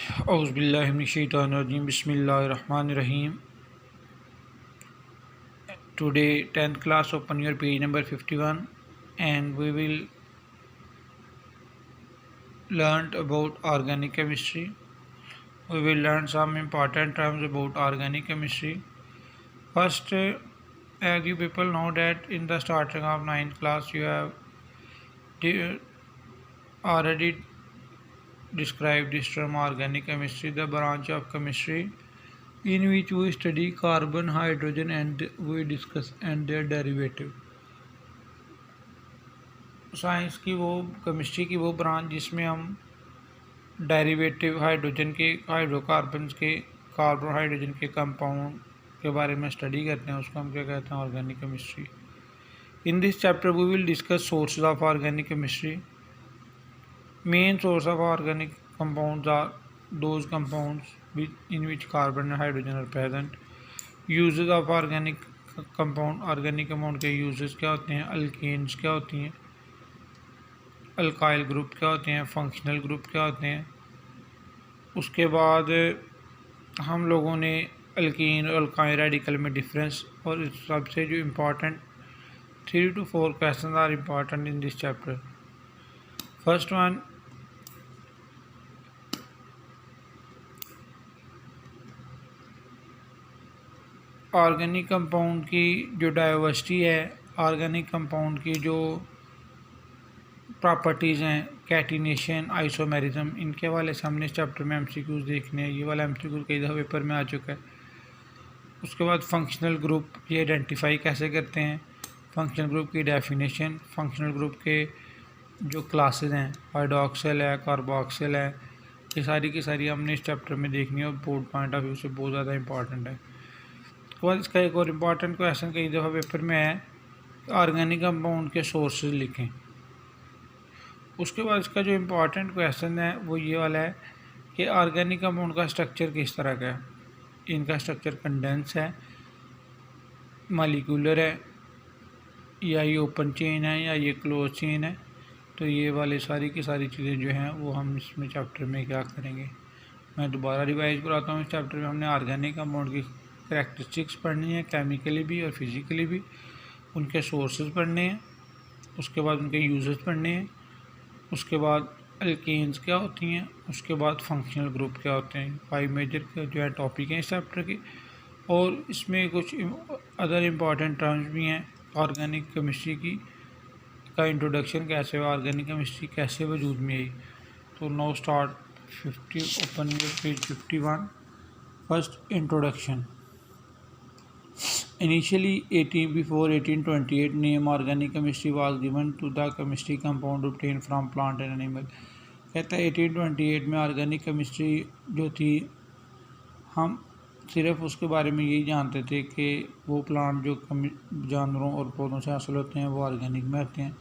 Auzubillahiminash-shaytanir-rajim. Bismillahir-rahmanir-rahim. Today 10th class, open your page number 51 and we will learn about organic chemistry. We will learn some important terms about organic chemistry. First, as you people know that in the starting of 9th class you have already described this term organic chemistry, the branch of chemistry in which we study carbon, hydrogen and we discuss and their derivative. Science की वो chemistry की वो branch जिसमें हम derivative hydrogen के hydrocarbons के carbon hydrogen के compound के बारे में स्टडी करते हैं, उसको हम क्या कहते हैं, organic chemistry. In this chapter we will discuss sources of organic chemistry. Main source of organic compounds are those compounds in which carbon and hydrogen are present. Uses of organic compound, organic compound के uses क्या होते हैं, alkanes क्या होती हैं, alkyl group क्या होते हैं, फंक्शनल ग्रुप क्या होते हैं. उसके बाद हम लोगों ने अल्कीन और अल्काइल रेडिकल में डिफरेंस और सबसे जो important 3 to 4 question are important in this chapter. First one, organic compound की जो डाइवर्सिटी है, ऑर्गेनिक कंपाउंड की जो प्रॉपर्टीज़ हैं, कैटिनेशन, आइसोमेरिज्म, इनके वाले सामने इस चैप्टर में एमसीक्यूज़ देखने हैं. ये वाला एमसीक्यू कई दफ़ा पेपर में आ चुका है. उसके बाद फंक्शनल ग्रुप ये आइडेंटिफाई कैसे करते हैं, फंक्शनल ग्रुप की डेफिनेशन, फंक्शनल ग्रुप के जो क्लासेस हैं, हाइड्रोक्सिल है, कार्बोक्सिल है, ये सारी की सारी हमने इस चैप्टर में देखनी है और बोर्ड पॉइंट ऑफ व्यू से बहुत ज़्यादा इंपॉर्टेंट है. उसके बाद इसका एक और इम्पॉर्टेंट क्वेश्चन कई दफ़ा पेपर में है, ऑर्गेनिक कंपाउंड के सोर्सेज लिखें. उसके बाद इसका जो इम्पोर्टेंट क्वेश्चन है वो ये वाला है कि ऑर्गेनिक कंपाउंड का स्ट्रक्चर किस तरह का है. इनका स्ट्रक्चर कंडेंस है, मॉलिक्यूलर है, या ये ओपन चेन है, या ये क्लोज चेन है. तो ये वाले सारी की सारी चीज़ें जो हैं वो हम इसमें चैप्टर में क्या करेंगे. मैं दोबारा रिवाइज कराता हूँ. इस चैप्टर में हमने ऑर्गेनिक कंपाउंड की करैक्टरिस्टिक्स पढ़नी है, केमिकली भी और फिज़िकली भी. उनके सोर्सेज पढ़ने हैं, उसके बाद उनके यूजेस पढ़ने हैं, उसके बाद अल्केन्स क्या होती हैं, उसके बाद फंक्शनल ग्रुप क्या होते हैं. 5 मेजर जो है टॉपिक हैं इस चैप्टर के. और इसमें कुछ अदर इम्पॉर्टेंट टर्म्स भी हैं ऑर्गेनिक केमिस्ट्री की का इंट्रोडक्शन कैसे हुआ, ऑर्गेनिक केमिस्ट्री कैसे वजूद में आई. तो now start 50, open page 51. First, introduction. Initially, before 1828, name organic chemistry was given to the chemistry compound obtained from plant and animal. कहता है 1828 में ऑर्गेनिक केमिस्ट्री जो थी, हम सिर्फ उसके बारे में यही जानते थे कि वो प्लांट जो जानवरों और पौधों से हासिल होते हैं वो ऑर्गेनिक में आते हैं.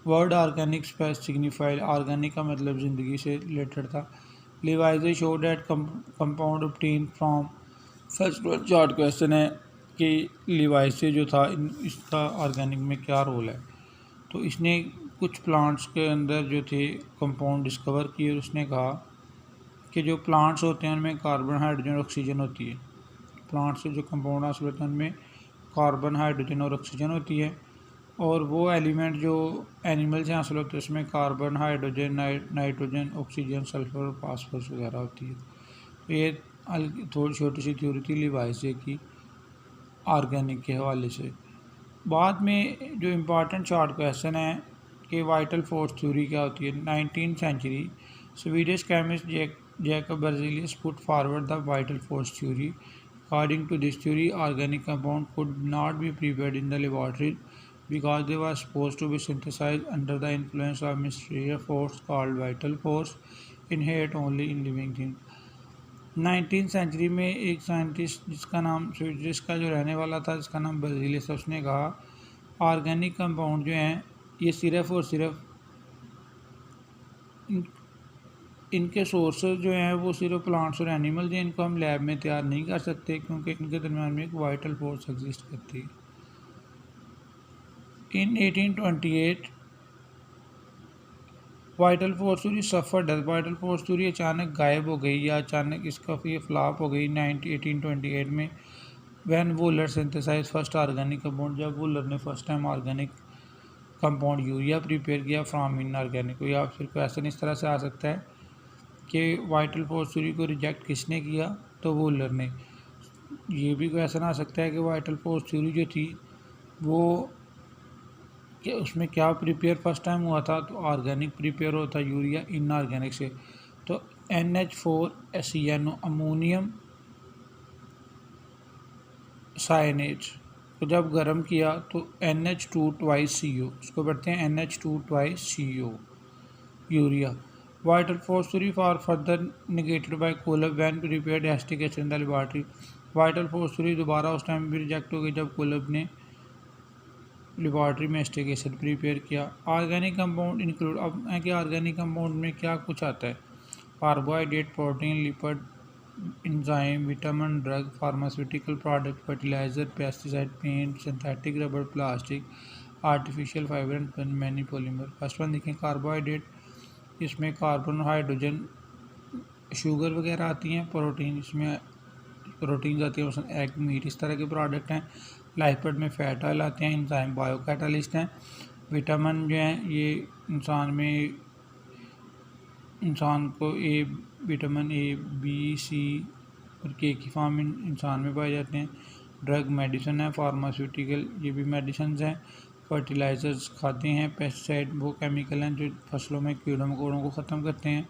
वर्ड ऑर्गेनिक सिग्निफाइड, ऑर्गेनिक का मतलब ज़िंदगी से रिलेटेड था. Likewise show that compound obtained from. First short question है कि लिवाइसे जो था इसका ऑर्गेनिक में क्या रोल है. तो इसने कुछ प्लांट्स के अंदर जो थे कंपाउंड डिस्कवर किए और उसने कहा कि जो प्लांट्स होते हैं उनमें कार्बन, हाइड्रोजन और ऑक्सीजन होती है. प्लांट से जो कंपाउंड हासिल होते हैं उनमें कार्बन, हाइड्रोजन और ऑक्सीजन होती है. और वो एलिमेंट जो एनिमल से हासिल होते हैं उसमें carbon, hydrogen, nitrogen, oxygen, sulphur और फास्फोरस वगैरह होती है. तो ये थोड़ी छोटी सी थ्योरी थी लिवाइसे की ऑर्गेनिक के हवाले से. बाद में जो इम्पॉर्टेंट शॉर्ट क्वेश्चन है कि वाइटल फोर्स थ्योरी क्या होती है. 19th century Swedish chemist Jacob Berzelius put forward the vital force theory. According to this theory, organic compound could not be prepared in the laboratory because they were supposed to be synthesized under the influence of mysterious force called vital force, inherent only in living things. 19th century में एक scientist जिसका नाम स्विट्जर्लैंड का जो रहने वाला था जिसका नाम बेrzelius, उसने कहा ऑर्गेनिक कंपाउंड जो हैं ये सिर्फ़ और सिर्फ इनके सोर्सेज जो हैं वो सिर्फ प्लांट्स और एनिमल्स हैं. इनको हम लैब में तैयार नहीं कर सकते क्योंकि इनके दरमियान में एक वाइटल फोर्स एग्जिस्ट करती है. In 1828, vital force theory suffer death, vital force theory अचानक गायब हो गई या अचानक इसका ये फ्लॉप हो गई 1828 में when Wohler synthesise first organic compound, जब वूलर ने first time organic compound urea prepare किया फ्रॉम इनऑर्गेनिक। या फिर क्वेश्चन इस तरह से आ सकता है कि वाइटल फोर्स थ्योरी को रिजेक्ट किसने किया, तो वूलर ने। ये भी क्वेश्चन आ सकता है कि वाइटल फोर्स थ्योरी जो थी वो कि उसमें क्या प्रिपेयर फर्स्ट टाइम हुआ था, तो ऑर्गेनिक प्रिपेयर होता यूरिया इनऑर्गेनिक से। तो NH4CnO अमोनियम साइनेट को जब गर्म किया तो NH2CO, उसको पढ़ते हैं NH2CO urea. Vital force theory for further negated by Kolbe when prepared acetic acid in the laboratory. Vital force theory दोबारा उस टाइम भी रिजेक्ट हो गई जब कोलब ने लेबॉर्ट्री में एसिटिक एसिड प्रिपेयर किया। ऑर्गेनिक कंपाउंड इंक्लूड, अब है कि ऑर्गेनिक कंपाउंड में क्या कुछ आता है, carbohydrate, protein, lipid, enzyme, vitamin, drug, pharmaceutical product, fertiliser, pesticide, paint, synthetic rubber, plastic, artificial fibre and many polymer. First one देखें कार्बोहाइड्रेट, इसमें कार्बन, हाइड्रोजन, शुगर वगैरह आती हैं। प्रोटीन, इसमें प्रोटीन आती है, उसमें एग, मीट, इस तरह के प्रोडक्ट हैं। लाइपिड में फैट ऑयल आते हैं। एंजाइम बायो कैटालिस्ट हैं। विटामिन जो हैं ये इंसान को विटामिन A, B, C और K की फॉर्म इंसान में पाए जाते हैं। ड्रग मेडिसिन है। फार्मास्यूटिकल ये भी मेडिसिन हैं। फर्टिलाइजर्स खाते हैं। पेस्टिसाइड वो केमिकल हैं जो फसलों में कीड़ों मकोड़ों को ख़त्म करते हैं।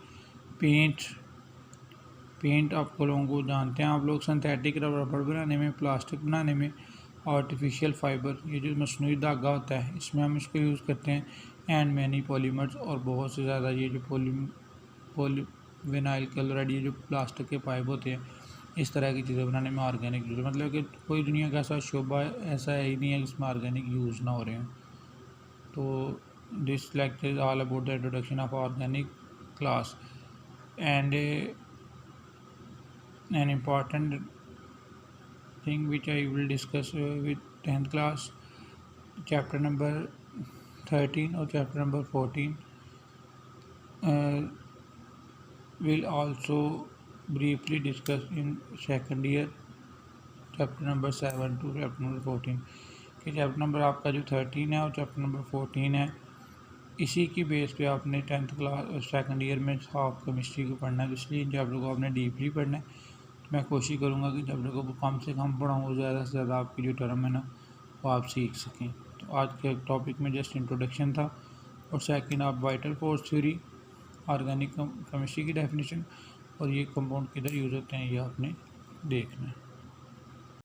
पेंट आपको लोगों को जानते हैं आप लोग, सिंथेटिक रबर बनाने में, प्लास्टिक बनाने में। आर्टिफिशियल फाइबर ये जो मसनूई धागा होता है इसमें हम इसको यूज़ करते हैं। एंड मैनी पॉलीमर्स, और बहुत से ज़्यादा ये जो विनाइल क्लोराइड, ये जो प्लास्टिक के पाइप होते हैं, इस तरह की चीज़ें बनाने में ऑर्गेनिक यूज़, मतलब कि कोई दुनिया का ऐसा शोबा ऐसा है ही नहीं है जिसमें ऑर्गेनिक यूज़ ना हो रहे हैं। तो this lecture is all about the introduction of organic class and an important thing which I will discuss with 10th class, chapter number 13 or chapter number 14 will also briefly discuss in second year, chapter number 7 to chapter number 14 कि chapter number आपका जो 13 है और chapter number 14 है, इसी की base पे आपने 10th क्लास सेकंड ईयर में हाफ केमिस्ट्री को पढ़ना है। इसलिए इन चैप्टर को आपने डीपली पढ़ना है। मैं कोशिश करूँगा कि चैप्टर को कम से कम पढ़ाऊँ, ज़्यादा से ज़्यादा आपकी जो टर्म है ना वो आप सीख सकें। तो आज के टॉपिक में जस्ट इंट्रोडक्शन था, और सेकंड आप vital force theory, organic chemistry की डेफिनेशन और ये कंपाउंड किधर यूज़ होते हैं ये आपने देखना है।